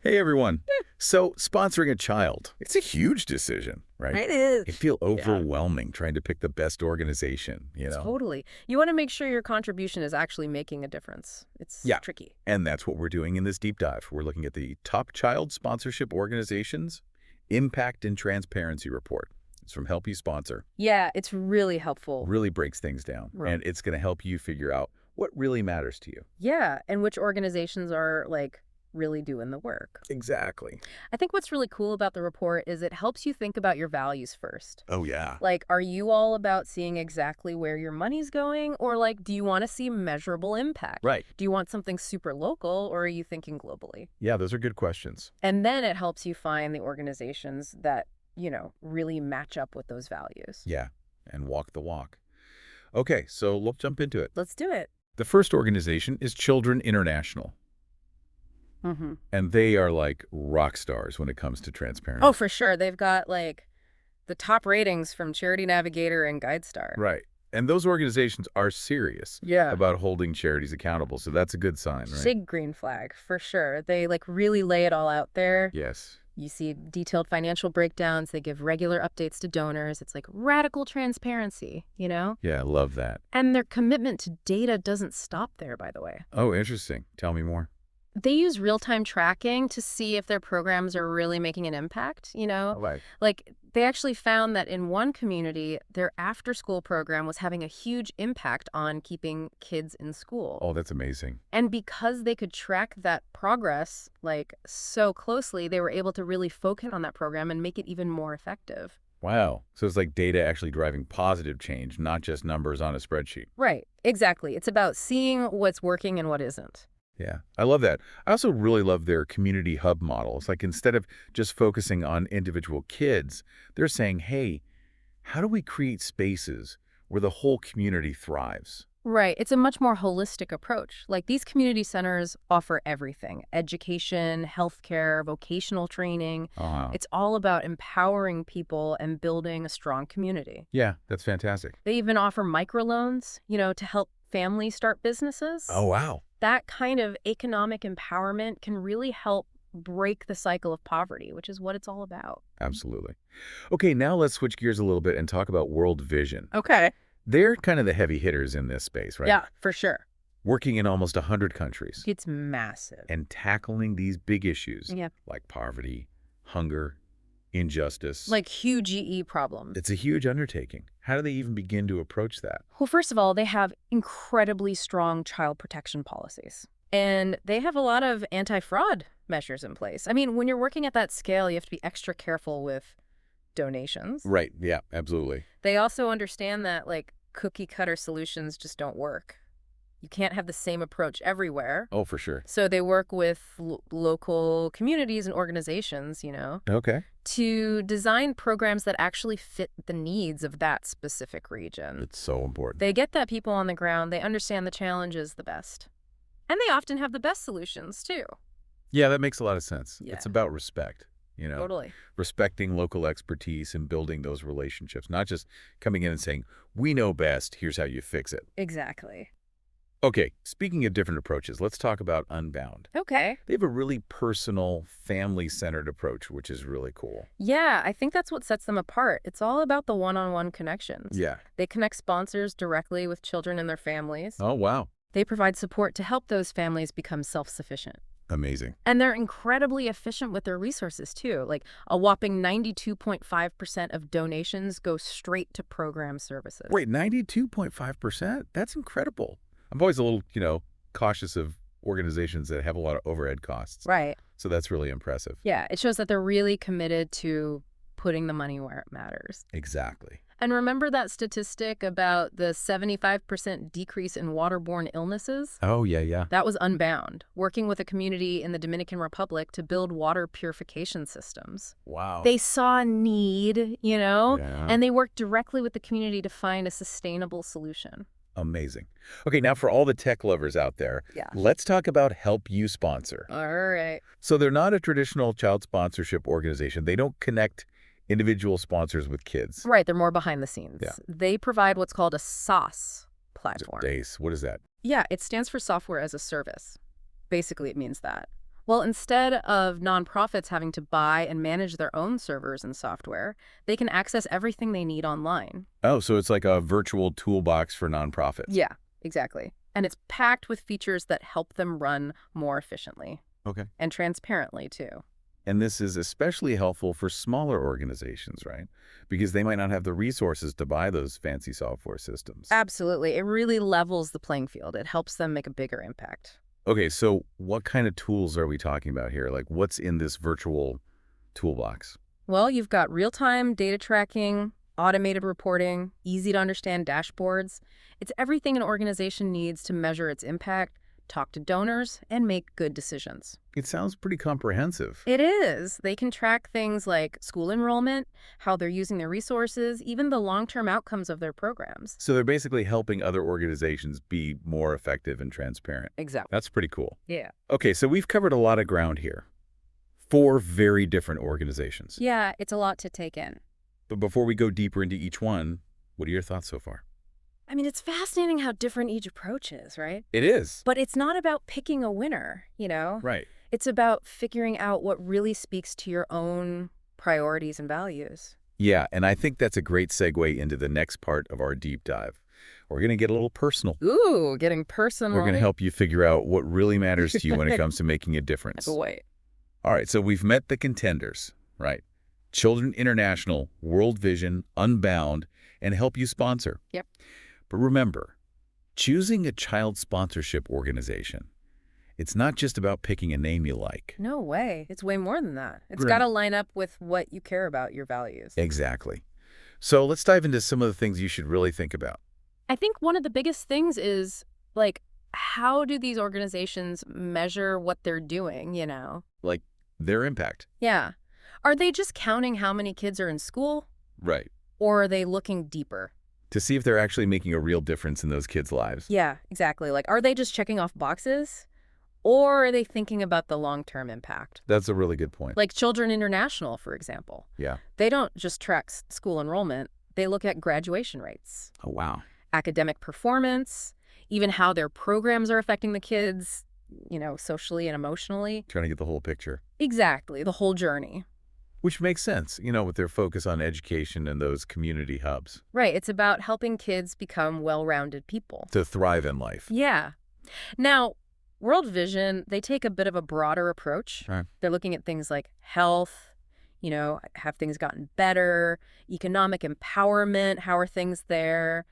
Hey everyone. So, sponsoring a child, it's a huge decision, right? It is. It can feel Yeah, overwhelming trying to pick the best organization? totally. You want to make sure your contribution is actually making a difference. It's Yeah. tricky. And that's what we're doing in this deep dive. We're looking at the top child sponsorship organizations, Impact and Transparency Report. It's from Help You Sponsor. Yeah, it's really helpful. Really breaks things down, Right. and it's going to help you figure out what really matters to you. Yeah, and which organizations are really doing the work. Exactly. I think what's really cool about the report is it helps you think about your values first. Oh, yeah. Like, are you all about seeing exactly where your money's going? Or, do you want to see measurable impact? Right. Do you want something super local, or are you thinking globally? Yeah, those are good questions. And then it helps you find the organizations that, really match up with those values. Yeah, and walk the walk. Okay, so let's jump into it. Let's do it. The first organization is Children International, Mm-hmm. and they are like rock stars when it comes to Oh, transparency. for sure. They've got the top ratings from Charity Navigator and GuideStar. Right. And those organizations are serious Yeah. about holding charities accountable, so that's a good sign, right? Big green flag, for sure. They really lay it all out there. Yes. You see detailed financial breakdowns. They give regular updates to donors. It's like radical transparency. Yeah, I love that. And their commitment to data doesn't stop there, by the way. Oh, interesting. Tell me more. They use real-time tracking to see if their programs are really making an impact. Right. Like, they actually found that in one community, their after-school program was having a huge impact on keeping kids in school. Oh, that's amazing. And because they could track that progress, so closely, they were able to really focus on that program and make it even more effective. Wow. So it's like data actually driving positive change, not just numbers on a spreadsheet. Right, exactly. It's about seeing what's working and what isn't. Yeah, I love that. I also really love their community hub model. It's like instead of just focusing on individual kids, they're saying, hey, how do we create spaces where the whole community thrives? Right. It's a much more holistic approach. Like, these community centers offer everything: education, healthcare, vocational training. Uh-huh. It's all about empowering people and building a strong community. Yeah, that's fantastic. They even offer microloans, to help families start businesses. Oh, wow. That kind of economic empowerment can really help break the cycle of poverty, which is what it's all about. Absolutely. Okay, now let's switch gears a little bit and talk about World Vision. Okay. They're kind of the heavy hitters in this space, right? Yeah, for sure. Working in almost 100 countries It's massive. and tackling these big issues Yeah. like poverty, hunger, injustice. Like huge GE problems. It's a huge undertaking. How do they even begin to approach that? Well, first of all, they have incredibly strong child protection policies. And they have a lot of anti-fraud measures in place. I mean, when you're working at that scale, you have to be extra careful with donations. Right. Yeah, absolutely. They also understand that, cookie cutter solutions just don't work. You can't have the same approach everywhere. Oh, for sure. So they work with local communities and organizations, Okay. to design programs that actually fit the needs of that specific region. It's so important. They get that people on the ground, they understand the challenges the best. And they often have the best solutions, too. Yeah, that makes a lot of sense. Yeah. It's about respect, Totally. respecting local expertise and building those relationships, not just coming in and saying, we know best, here's how you fix it. Exactly. Okay, speaking of different approaches, let's talk about Unbound. Okay. They have a really personal, family-centered approach, which is really cool. Yeah, I think that's what sets them apart. It's all about the one-on-one connections. Yeah. They connect sponsors directly with children and their families. Oh, wow. They provide support to help those families become self-sufficient. Amazing. And they're incredibly efficient with their resources, too. Like, a whopping 92.5% of donations go straight to program services. Wait, 92.5%? That's incredible. I'm always a little, cautious of organizations that have a lot of overhead costs. Right. So that's really impressive. Yeah, it shows that they're really committed to putting the money where it matters. Exactly. And remember that statistic about the 75% decrease in waterborne illnesses? Oh, yeah. That was Unbound, working with a community in the Dominican Republic to build water purification systems. Wow. They saw a need, Yeah. and they worked directly with the community to find a sustainable solution. Amazing. Okay, now for all the tech lovers out there, Yeah. let's talk about Help You Sponsor. All right. So they're not a traditional child sponsorship organization. They don't connect individual sponsors with kids. Right, they're more behind the scenes. Yeah. They provide what's called a SaaS platform. DACE, what is that? Yeah, it stands for software as a service. Basically, it means that. Well, instead of nonprofits having to buy and manage their own servers and software, they can access everything they need online. Oh, so it's like a virtual toolbox for nonprofits. Yeah, exactly. And it's packed with features that help them run more efficiently Okay. and transparently, too. And this is especially helpful for smaller organizations, right? Because they might not have the resources to buy those fancy software systems. Absolutely. It really levels the playing field. It helps them make a bigger impact. Okay, so what kind of tools are we talking about here? Like, what's in this virtual toolbox? Well, you've got real-time data tracking, automated reporting, easy-to-understand dashboards. It's everything an organization needs to measure its impact, talk to donors, and make good decisions. It sounds pretty comprehensive. It is. They can track things like school enrollment, how they're using their resources, even the long-term outcomes of their programs. So they're basically helping other organizations be more effective and transparent. Exactly. That's pretty cool. Yeah. Okay, so we've covered a lot of ground here. 4 very different organizations. Yeah, it's a lot to take in. But before we go deeper into each one, what are your thoughts so far? I mean, it's fascinating how different each approach is, right? It is. But it's not about picking a winner, you know? Right. It's about figuring out what really speaks to your own priorities and values. Yeah, and I think that's a great segue into the next part of our deep dive. We're going to get a little personal. Ooh, getting personal. We're going to help you figure out what really matters to you when it comes to making a difference. Wait. All right, so we've met the contenders, right? Children International, World Vision, Unbound, and Help You Sponsor. Yep. But remember, choosing a child sponsorship organization, it's not just about picking a name you like. No way. It's way more than that. It's Right. got to line up with what you care about, your values. Exactly. So let's dive into some of the things you should really think about. I think one of the biggest things is, like, how do these organizations measure what they're doing, you know? Like their impact. Yeah. Are they just counting how many kids are in school, Right. or are they looking deeper? To see if they're actually making a real difference in those kids' lives. Yeah, exactly. Like, are they just checking off boxes, or are they thinking about the long-term impact? That's a really good point. Like Children International, for example. Yeah. They don't just track school enrollment. They look at graduation rates, Oh, wow. academic performance, even how their programs are affecting the kids, you know, socially and emotionally. Trying to get the whole picture. Exactly, the whole journey. Which makes sense, you know, with their focus on education and those community hubs. Right, it's about helping kids become well-rounded people. To thrive in life. Yeah. Now, World Vision, they take a bit of a broader approach. Right. They're looking at things like health, you know, have things gotten better, economic empowerment, how are things there,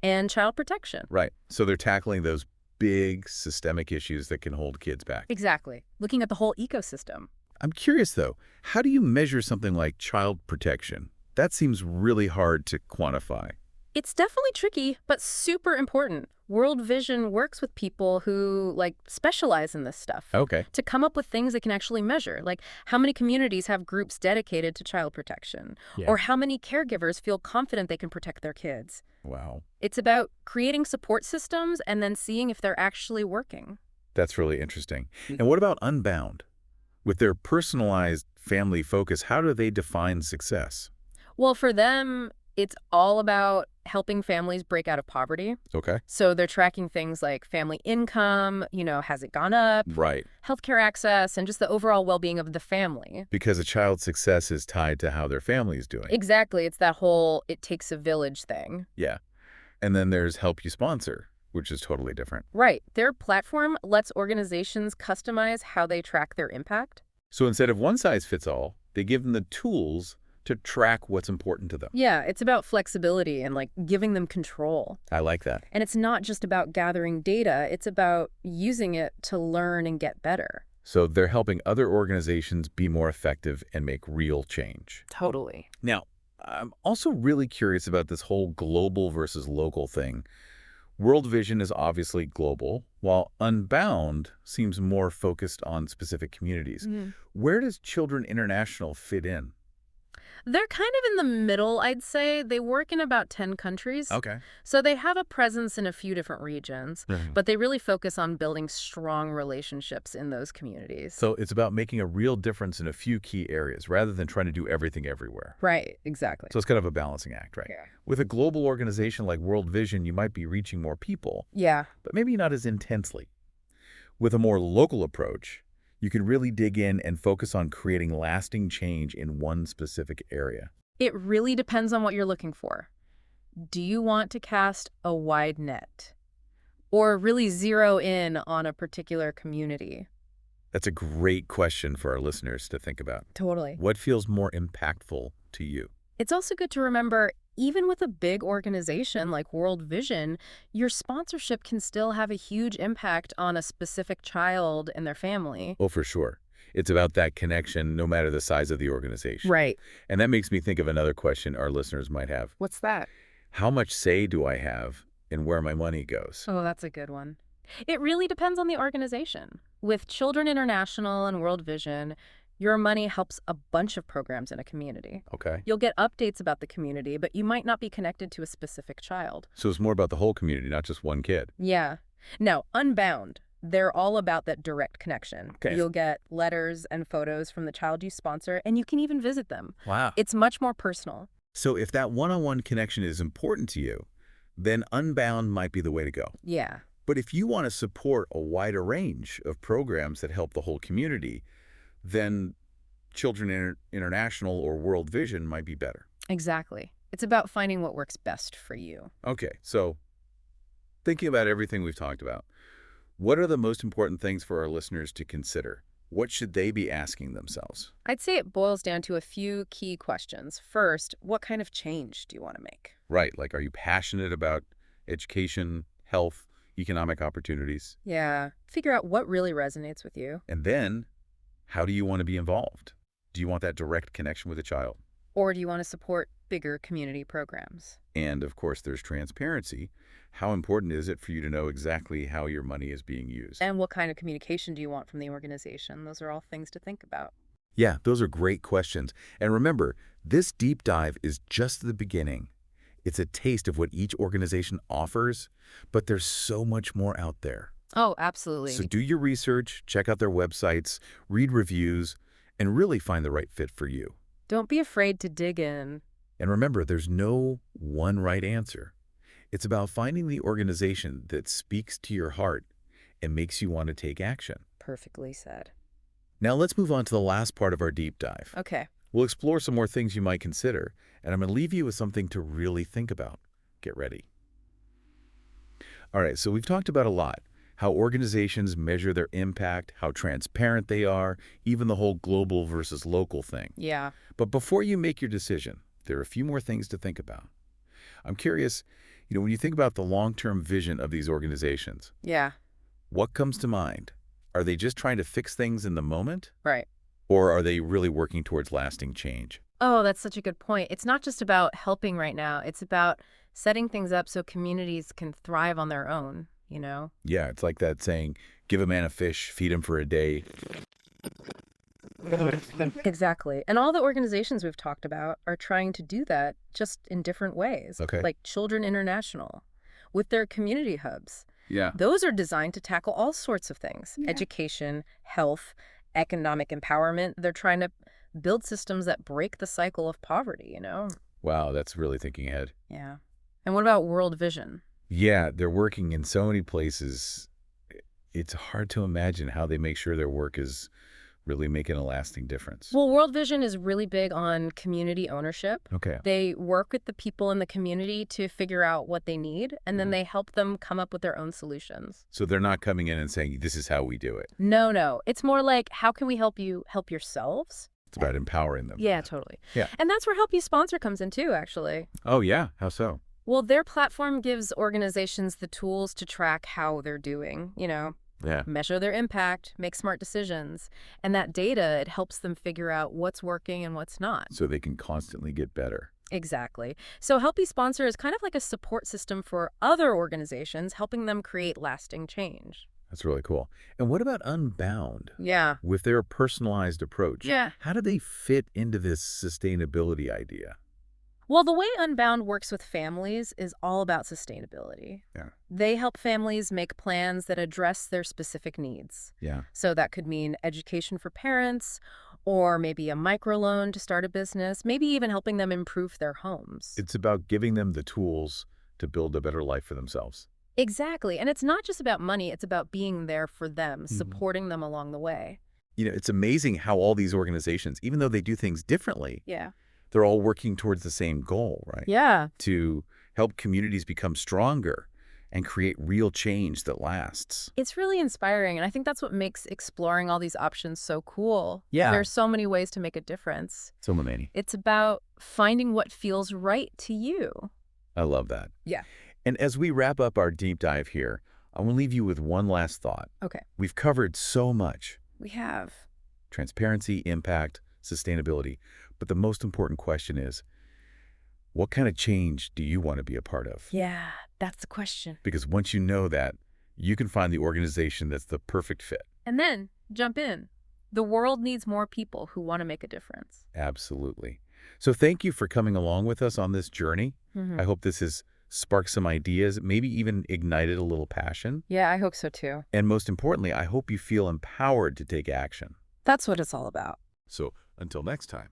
and child protection. Right. So they're tackling those big systemic issues that can hold kids back. Exactly. Looking at the whole ecosystem. I'm curious, though, how do you measure something like child protection? That seems really hard to quantify. It's definitely tricky, but super important. World Vision works with people who, like, specialize in this stuff Okay. to come up with things they can actually measure, like how many communities have groups dedicated to child protection, Yeah. or how many caregivers feel confident they can protect their kids. Wow. It's about creating support systems and then seeing if they're actually working. That's really interesting. And what about Unbound? With their personalized family focus, how do they define success? Well, for them, it's all about helping families break out of poverty. Okay. So they're tracking things like family income, you know, has it gone up, Right. healthcare access, and just the overall well-being of the family. Because a child's success is tied to how their family is doing. Exactly. It's that whole it takes a village thing. Yeah. And then there's Help You Sponsor, which is totally different. Right. Their platform lets organizations customize how they track their impact. So instead of one size fits all, they give them the tools to track what's important to them. Yeah, it's about flexibility and, like, giving them control. I like that. And it's not just about gathering data, it's about using it to learn and get better. So they're helping other organizations be more effective and make real change. Totally. Now, I'm also really curious about this whole global versus local thing. World Vision is obviously global, while Unbound seems more focused on specific communities. Where does Children International fit in? They're kind of in the middle, I'd say. They work in about 10 countries. Okay. So they have a presence in a few different regions, but they really focus on building strong relationships in those communities. So it's about making a real difference in a few key areas rather than trying to do everything everywhere. Right, exactly. So it's kind of a balancing act, right? Yeah. With a global organization like World Vision, you might be reaching more people, Yeah. but maybe not as intensely. With a more local approach, You can really dig in and focus on creating lasting change in one specific area. It really depends on what you're looking for. Do you want to cast a wide net or really zero in on a particular community? That's a great question for our listeners to think about. Totally. What feels more impactful to you? It's also good to remember, even with a big organization like World Vision, your sponsorship can still have a huge impact on a specific child and their family. Oh, for sure. It's about that connection no matter the size of the organization. Right. And that makes me think of another question our listeners might have. What's that? How much say do I have in where my money goes? Oh, that's a good one. It really depends on the organization. With Children International and World Vision, your money helps a bunch of programs in a community. Okay. You'll get updates about the community, but you might not be connected to a specific child. So it's more about the whole community, not just one kid. Yeah. Now, Unbound, they're all about that direct connection. Okay. You'll get letters and photos from the child you sponsor, and you can even visit them. Wow. It's much more personal. So if that one-on-one connection is important to you, then Unbound might be the way to go. Yeah. But if you want to support a wider range of programs that help the whole community, then Children International or World Vision might be better. Exactly. It's about finding what works best for you. Okay, so thinking about everything we've talked about, what are the most important things for our listeners to consider? What should they be asking themselves? I'd say it boils down to a few key questions. First, what kind of change do you want to make? Right, like are you passionate about education, health, economic opportunities? Yeah. Figure out what really resonates with you. And then, how do you want to be involved? Do you want that direct connection with a child? Or do you want to support bigger community programs? And of course, there's transparency. How important is it for you to know exactly how your money is being used? And what kind of communication do you want from the organization? Those are all things to think about. Yeah, those are great questions. And remember, this deep dive is just the beginning. It's a taste of what each organization offers, but there's so much more out there. Oh, absolutely. So do your research, check out their websites, read reviews, and really find the right fit for you. Don't be afraid to dig in. And remember, there's no one right answer. It's about finding the organization that speaks to your heart and makes you want to take action. Perfectly said. Now let's move on to the last part of our deep dive. Okay. We'll explore some more things you might consider, and I'm going to leave you with something to really think about. Get ready. All right, so we've talked about a lot. How organizations measure their impact, how transparent they are, even the whole global versus local thing. Yeah. But before you make your decision, there are a few more things to think about. I'm curious, when you think about the long-term vision of these organizations, Yeah. what comes to mind? Are they just trying to fix things in the moment? Right. Or are they really working towards lasting change? Oh, that's such a good point. It's not just about helping right now. It's about setting things up so communities can thrive on their own, you know? Yeah, it's like that saying, give a man a fish, feed him for a day. Exactly. And all the organizations we've talked about are trying to do that just in different ways. Okay. Like Children International with their community hubs. Yeah. Those are designed to tackle all sorts of things. Yeah. Education, health, economic empowerment. They're trying to build systems that break the cycle of poverty, you know? Wow, that's really thinking ahead. Yeah. And what about World Vision? Yeah, they're working in so many places. It's hard to imagine how they make sure their work is really making a lasting difference. Well, World Vision is really big on community ownership. Okay. They work with the people in the community to figure out what they need, and then they help them come up with their own solutions. So they're not coming in and saying, this is how we do it. No. It's more like, how can we help you help yourselves? It's about empowering them. Yeah, totally. Yeah. And that's where Help You Sponsor comes in too, actually. Oh, yeah? How so? Well, their platform gives organizations the tools to track how they're doing, Yeah. measure their impact, make smart decisions. And that data, it helps them figure out what's working and what's not. So they can constantly get better. Exactly. So Help You Sponsor is kind of like a support system for other organizations, helping them create lasting change. That's really cool. And what about Unbound? Yeah. With their personalized approach, Yeah. how do they fit into this sustainability idea? Well, the way Unbound works with families is all about sustainability. Yeah. They help families make plans that address their specific needs. Yeah. So that could mean education for parents, or maybe a microloan to start a business, maybe even helping them improve their homes. It's about giving them the tools to build a better life for themselves. Exactly. And it's not just about money, it's about being there for them, supporting them along the way. It's amazing how all these organizations, even though they do things differently, Yeah. they're all working towards the same goal, right? Yeah. To help communities become stronger and create real change that lasts. It's really inspiring, and I think that's what makes exploring all these options so cool. Yeah. There's so many ways to make a difference. So many. It's about finding what feels right to you. I love that. Yeah. And as we wrap up our deep dive here, I want to leave you with one last thought. Okay. We've covered so much: We have. transparency, impact, sustainability. But the most important question is, what kind of change do you want to be a part of? Yeah, that's the question. Because once you know that, you can find the organization that's the perfect fit. And then jump in. The world needs more people who want to make a difference. Absolutely. So thank you for coming along with us on this journey. Mhm. I hope this has sparked some ideas, maybe even ignited a little passion. Yeah, I hope so too. And most importantly, I hope you feel empowered to take action. That's what it's all about. So until next time.